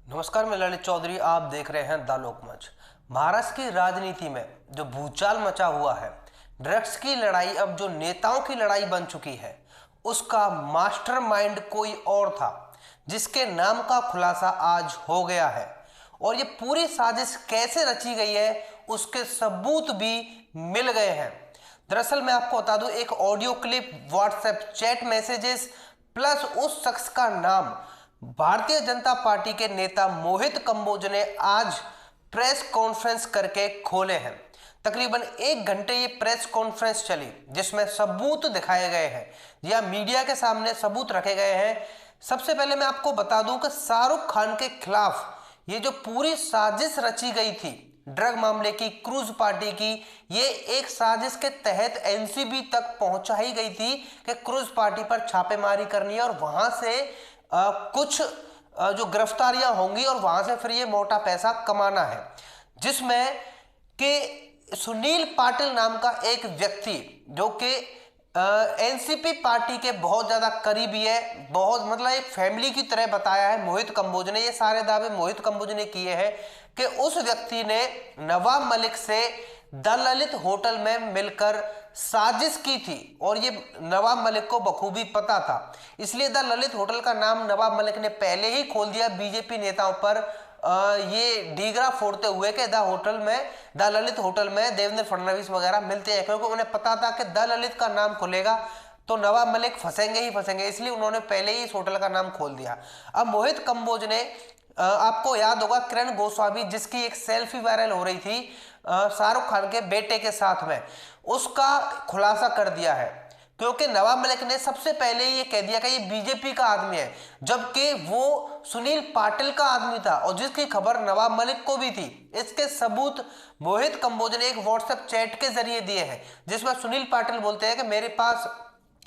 नमस्कार, मैं ललित चौधरी। आप देख रहे हैं द लोकमंच। महाराष्ट्र की राजनीति में जो भूचाल मचा हुआ है, ड्रग्स की लड़ाई अब जो नेताओं की लड़ाई बन चुकी है, उसका मास्टरमाइंड कोई और था, जिसके नाम का खुलासा आज हो गया है। और ये पूरी साजिश कैसे रची गई है, उसके सबूत भी मिल गए हैं। दरअसल मैं आपको बता दूं, एक audio clip, WhatsApp chat messages plus उस शख्स का नाम भारतीय जनता पार्टी के नेता मोहित कंबोज ने आज प्रेस कॉन्फ्रेंस करके खोले हैं। तकरीबन 1 घंटे ये प्रेस कॉन्फ्रेंस चली, जिसमें सबूत दिखाए गए हैं या मीडिया के सामने सबूत रखे गए हैं। सबसे पहले मैं आपको बता दूं कि शाहरुख खान के खिलाफ ये जो पूरी साजिश रची गई थी ड्रग मामले की, क्रूज पार्टी की, ये एक साजिश के तहत एनसीबी तक पहुंचाई गई थी कि क्रूज पार्टी पर छापेमारी करनी है और वहां से कुछ जो गिरफ्तारियां होंगी और वहां से फिर ये मोटा पैसा कमाना है। जिसमें कि सुनील पाटिल नाम का एक व्यक्ति, जो कि एनसीपी पार्टी के बहुत ज्यादा करीबी है, बहुत मतलब एक फैमिली की तरह बताया है मोहित कंबोज ने। ये सारे दावे मोहित कंबोज ने किए हैं कि उस व्यक्ति ने नवाब मलिक से द ललित होटल में मिलकर साजिश की थी और ये नवाब मलिक को बखूबी पता था। इसलिए द ललित होटल का नाम नवाब मलिक ने पहले ही खोल दिया बीजेपी नेताओं पर ये डीगरा फोड़ते हुए कि द ललित होटल में देवेंद्र फडणवीस वगैरह मिलते हैं, क्योंकि उन्हें पता था कि द ललित का नाम खुलेगा तो नवाब मलिक फंसेंगे ही फंसेंगे। इसलिए उन्होंने पहले ही इस होटल का नाम खोल दिया। अब मोहित कंबोज ने, आपको याद होगा किरण गोस्वामी जिसकी एक सेल्फी वायरल हो रही थी शाहरुख खान के बेटे के साथ में, उसका खुलासा कर दिया है। क्योंकि नवाब मलिक ने सबसे पहले ये कह दिया कि ये बीजेपी का आदमी है, जबकि वो सुनील पाटिल का आदमी था और जिसकी खबर नवाब मलिक को भी थी। इसके सबूत मोहित कंबोज ने एक व्हाट्सएप चैट के जरिए दिए हैं, जिसमें सुनील पाटिल बोलते हैं कि मेरे पास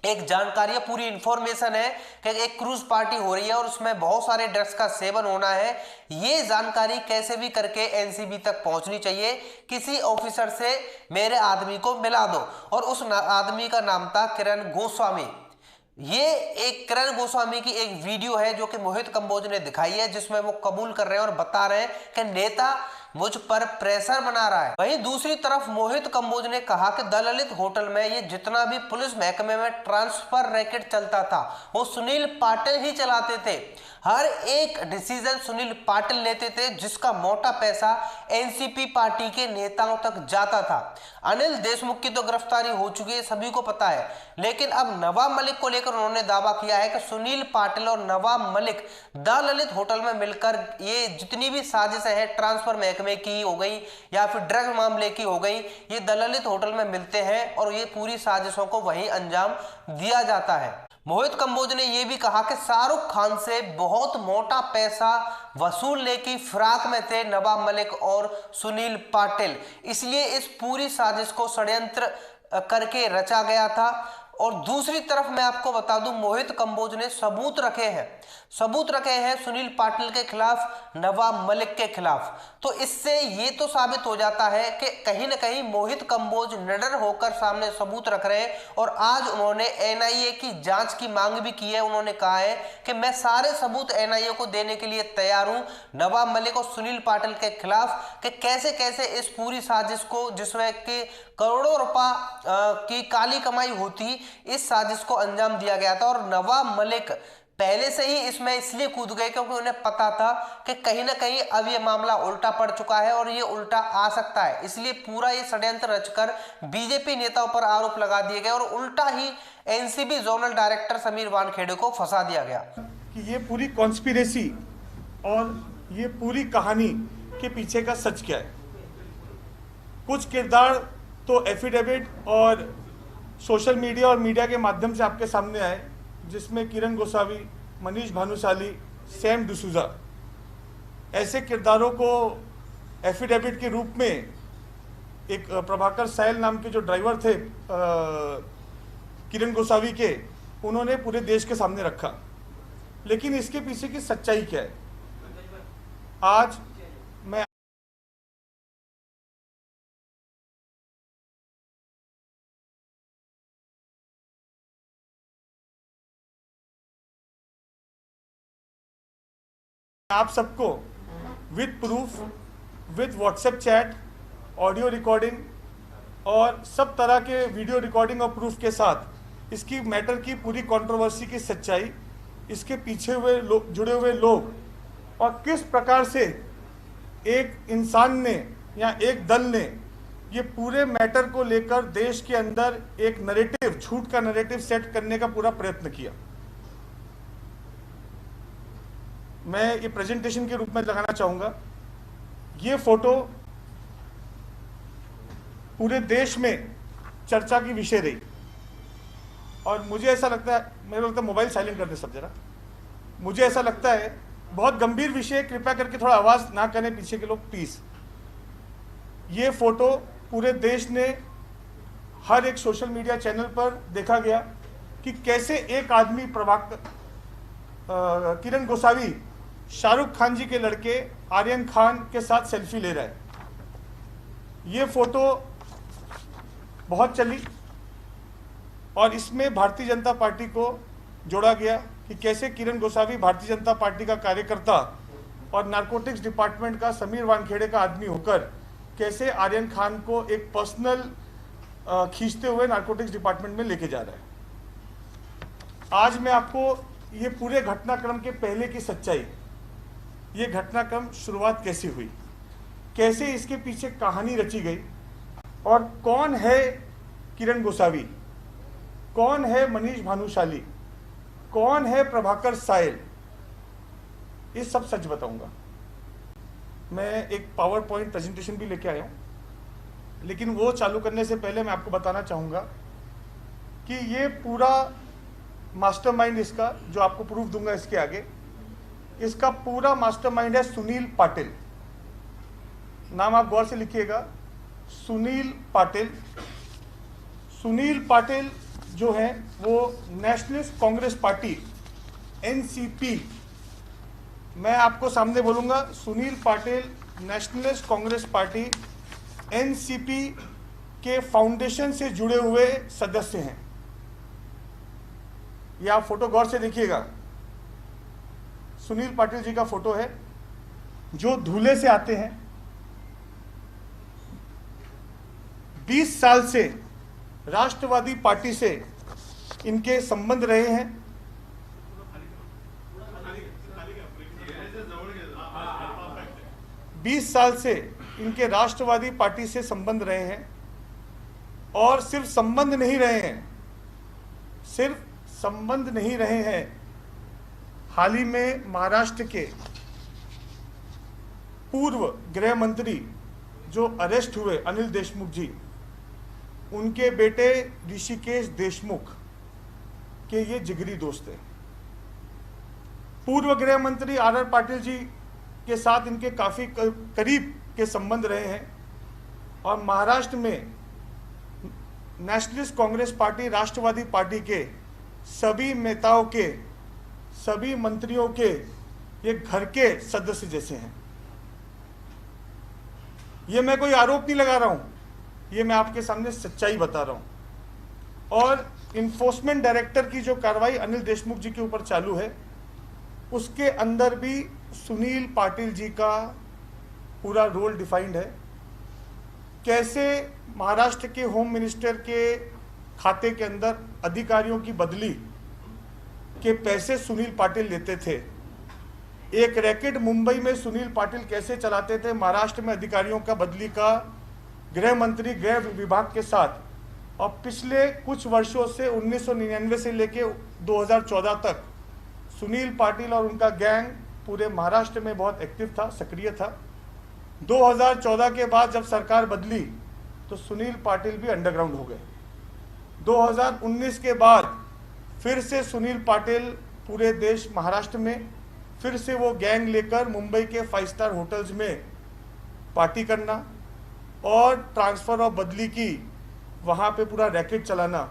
एक जानकारी है, पूरी इंफॉर्मेशन है कि एक क्रूज पार्टी हो रही है और उसमें बहुत सारे ड्रग्स का सेवन होना है। ये जानकारी कैसे भी करके एनसीबी तक पहुंचनी चाहिए, किसी ऑफिसर से मेरे आदमी को मिला दो। और उस आदमी का नाम था किरण गोस्वामी। ये एक किरण गोस्वामी की एक वीडियो है जो कि मोहित कंबोज ने दिखाई है, जिसमें वो कबूल कर रहे हैं और बता रहे हैं कि नेता मुझ पर प्रेशर बना रहा है। वहीं दूसरी तरफ मोहित कंबोज ने कहा कि द ललित होटल में ये जितना भी पुलिस महकमे में ट्रांसफर रैकेट चलता था वो सुनील पाटिल ही चलाते थे। हर एक डिसीजन सुनील पाटिल लेते थे, जिसका मोटा पैसा एनसीपी पार्टी के नेताओं तक जाता था। अनिल देशमुख की तो गिरफ्तारी हो चुकी है, सभी को पता है, लेकिन अब नवाब मलिक को लेकर उन्होंने दावा किया है कि सुनील पाटिल और नवाब मलिक द ललित होटल में मिलकर ये जितनी भी साजिशें हैं, ट्रांसफर महकमे की हो गई या फिर ड्रग मामले की हो गई, ये द ललित होटल में मिलते हैं और ये पूरी साजिशों को वहीं अंजाम दिया जाता है। मोहित कंबोज ने यह भी कहा कि शाहरुख खान से बहुत मोटा पैसा वसूलने की फिराक में थे नवाब मलिक और सुनील पाटिल, इसलिए इस पूरी साजिश को षड्यंत्र करके रचा गया था। और दूसरी तरफ मैं आपको बता दूं, मोहित कंबोज ने सबूत रखे हैं सुनील पाटिल के खिलाफ, नवाब मलिक के खिलाफ। तो इससे ये तो साबित हो जाता है कि कहीं ना कहीं मोहित कंबोज निडर होकर सामने सबूत रख रहे हैं और आज उन्होंने एनआईए की जांच की मांग भी की है। उन्होंने कहा है कि मैं सारे सबूत एनआईए को देने के लिए तैयार हूं नवाब मलिक और सुनील पाटिल के खिलाफ, कि कैसे कैसे इस पूरी साजिश को, जिसमें कि करोड़ों रुपया की काली कमाई होती, इस साजिश को अंजाम दिया गया था। और नवाब मलिक पहले से ही इसमें इसलिए कूद गए क्योंकि उन्हें पता था कि कहीं ना कहीं अब ये मामला उल्टा पड़ चुका है और ये उल्टा आ सकता है, इसलिए पूरा ये षड्यंत्र रचकर बीजेपी नेताओं पर आरोप लगा दिए गए और उल्टा ही NCB zonal director Sameer Wankhede को फंसा दिया गया। कि ये पूरी कॉन्स्पिरेसी और ये पूरी कहानी के पीछे का सच क्या है। कुछ किरदार तो एफिडेविट और सोशल मीडिया और मीडिया के माध्यम से आपके सामने आए, जिसमें किरण गोसावी, मनीष भानुशाली, सैम डिसूजा, ऐसे किरदारों को एफिडेविट के रूप में एक प्रभाकर सैल नाम के जो ड्राइवर थे किरण गोसावी के, उन्होंने पूरे देश के सामने रखा। लेकिन इसके पीछे की सच्चाई क्या है, आज मैं आप सबको with proof, with WhatsApp chat, audio recording और सब तरह के वीडियो रिकॉर्डिंग और प्रूफ के साथ इसकी मैटर की पूरी कंट्रोवर्सी की सच्चाई, इसके पीछे जुड़े हुए लोग और किस प्रकार से एक इंसान ने या एक दल ने ये पूरे मैटर को लेकर देश के अंदर एक नैरेटिव, झूठ का नैरेटिव सेट करने का पूरा प्रयत्न किया। मैं ये प्रेजेंटेशन के रूप में लगाना चाहूँगा। ये फोटो पूरे देश में चर्चा की विषय रही और मुझे ऐसा लगता है, मेरे को लगता है मोबाइल साइलेंट कर दे सब जरा। मुझे ऐसा लगता है बहुत गंभीर विषय, कृपया करके थोड़ा आवाज़ ना करें पीछे के लोग प्लीज़। ये फोटो पूरे देश ने हर एक सोशल मीडिया चैनल पर देखा गया कि कैसे एक आदमी किरण गोसावी शाहरुख खान जी के लड़के आर्यन खान के साथ सेल्फी ले रहा है। ये फोटो बहुत चली और इसमें भारतीय जनता पार्टी को जोड़ा गया कि कैसे किरण गोसावी भारतीय जनता पार्टी का कार्यकर्ता और नारकोटिक्स डिपार्टमेंट का समीर वानखेड़े का आदमी होकर कैसे आर्यन खान को एक पर्सनल खींचते हुए नारकोटिक्स डिपार्टमेंट में लेके जा रहा है। आज मैं आपको ये पूरे घटनाक्रम के पहले की सच्चाई, ये घटनाक्रम शुरुआत कैसे हुई, कैसे इसके पीछे कहानी रची गई और कौन है किरण गोसावी, कौन है मनीष भानुशाली, कौन है प्रभाकर सायल, ये सब सच बताऊंगा। मैं एक पावर पॉइंट प्रेजेंटेशन भी लेके आया हूं, लेकिन वो चालू करने से पहले मैं आपको बताना चाहूंगा कि ये पूरा मास्टरमाइंड इसका, जो आपको प्रूफ दूंगा इसके आगे, इसका पूरा मास्टरमाइंड है सुनील पाटिल। नाम आप गौर से लिखिएगा, सुनील पाटिल। सुनील पाटिल जो है वो नेशनलिस्ट कांग्रेस पार्टी एनसीपी, मैं आपको सामने बोलूंगा, Sunil Patil nationalist Congress party NCP के फाउंडेशन से जुड़े हुए सदस्य हैं। ये आप फोटो गौर से देखिएगा, सुनील पाटिल जी का फोटो है जो धूले से आते हैं। 20 साल से राष्ट्रवादी पार्टी से इनके संबंध रहे हैं। बीस साल से इनके राष्ट्रवादी पार्टी से संबंध रहे हैं और सिर्फ संबंध नहीं रहे हैं, सिर्फ संबंध नहीं रहे हैं, हाल ही में महाराष्ट्र के पूर्व गृह मंत्री जो अरेस्ट हुए अनिल देशमुख जी, उनके बेटे ऋषिकेश देशमुख के ये जिगरी दोस्त हैं। पूर्व गृह मंत्री आर पाटिल जी के साथ इनके काफ़ी करीब के संबंध रहे हैं और महाराष्ट्र में नेशनलिस्ट कांग्रेस पार्टी, राष्ट्रवादी पार्टी के सभी नेताओं के, सभी मंत्रियों के ये घर के सदस्य जैसे हैं। ये मैं कोई आरोप नहीं लगा रहा हूँ, ये मैं आपके सामने सच्चाई बता रहा हूँ। और इन्फोर्समेंट डायरेक्टर की जो कार्रवाई अनिल देशमुख जी के ऊपर चालू है, उसके अंदर भी सुनील पाटिल जी का पूरा रोल डिफाइंड है। कैसे महाराष्ट्र के होम मिनिस्टर के खाते के अंदर अधिकारियों की बदली के पैसे सुनील पाटिल लेते थे। एक रैकेट मुंबई में सुनील पाटिल कैसे चलाते थे महाराष्ट्र में अधिकारियों का बदली का, गृह मंत्री गृह विभाग के साथ। और पिछले कुछ वर्षों से 1999 से लेके 2014 तक सुनील पाटिल और उनका गैंग पूरे महाराष्ट्र में बहुत एक्टिव था, सक्रिय था। 2014 के बाद जब सरकार बदली तो सुनील पाटिल भी अंडरग्राउंड हो गए। 2019 के बाद फिर से सुनील पाटिल पूरे देश महाराष्ट्र में फिर से वो गैंग लेकर मुंबई के 5 स्टार होटल्स में पार्टी करना और ट्रांसफ़र और बदली की वहाँ पे पूरा रैकेट चलाना,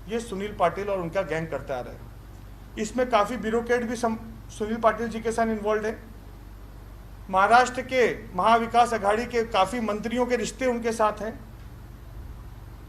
ये सुनील पाटिल और उनका गैंग करता आ रहा है। इसमें काफ़ी ब्यूरोक्रेट भी सुनील पाटिल जी के साथ इन्वॉल्व है। महाराष्ट्र के महाविकास अघाड़ी के काफ़ी मंत्रियों के रिश्ते उनके साथ हैं,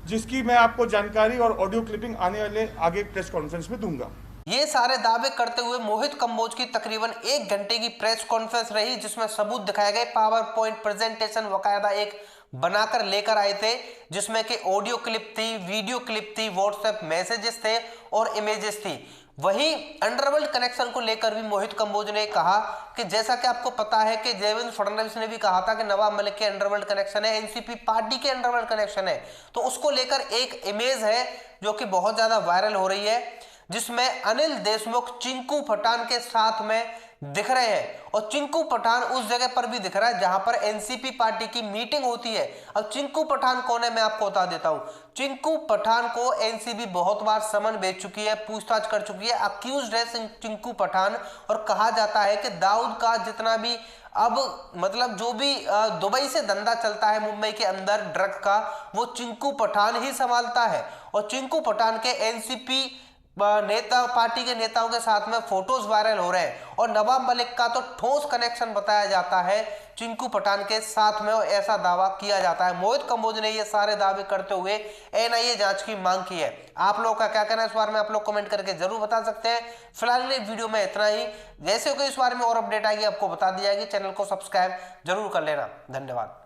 जिसकी मैं आपको जानकारी और ऑडियो क्लिपिंग आने वाले आगे प्रेस कॉन्फ्रेंस में दूंगा। ये सारे दावे करते हुए मोहित कंबोज की तकरीबन 1 घंटे की प्रेस कॉन्फ्रेंस रही, जिसमें सबूत दिखाए गए, पावर पॉइंट प्रेजेंटेशन वकायदा एक बनाकर लेकर आए थे, जिसमें कि ऑडियो क्लिप थी, वीडियो क्लिप थी, व्हाट्सएप मैसेजेस थे और इमेजेस थी। वहीं अंडरवर्ल्ड कनेक्शन को लेकर भी मोहित कंबोज ने कहा कि जैसा कि आपको पता है कि देवेंद्र फडणवीस ने भी कहा था कि नवाब मलिक के अंडरवर्ल्ड कनेक्शन है, एनसीपी पार्टी के अंडरवर्ल्ड कनेक्शन है, तो उसको लेकर एक इमेज है जो कि बहुत ज्यादा वायरल हो रही है, जिसमें अनिल देशमुख चिंकू पठान के साथ में दिख रहे हैं और चिंकू पठान उस जगह पर भी दिख रहा है जहां पर एनसीपी पार्टी की मीटिंग होती है। अब चिंकू पठान कौन है मैं आपको बता देता हूं। चिंकू पठान को एनसीबी बहुत बार समन भेज चुकी है, पूछताछ कर चुकी है, अक्यूज्ड है चिंकू पठान, और कहा जाता है कि दाऊद का जितना भी अब मतलब जो भी दुबई से धंधा चलता है मुंबई के अंदर ड्रग का, वो चिंकू पठान ही संभालता है। और चिंकू पठान के एनसीपी नेता पार्टी के नेताओं के साथ में फोटोज वायरल हो रहे हैं और नवाब मलिक का तो ठोस कनेक्शन बताया जाता है चिंकू पठान के साथ में, और ऐसा दावा किया जाता है। मोहित कंबोज ने ये सारे दावे करते हुए एनआईए जांच की मांग की है। आप लोगों का क्या कहना है इस बारे में आप लोग कमेंट करके जरूर बता सकते हैं। फिलहाल वीडियो में इतना ही, जैसे कोई इस बारे में और अपडेट आएगी आपको बता दी जाएगी। चैनल को सब्सक्राइब जरूर कर लेना। धन्यवाद।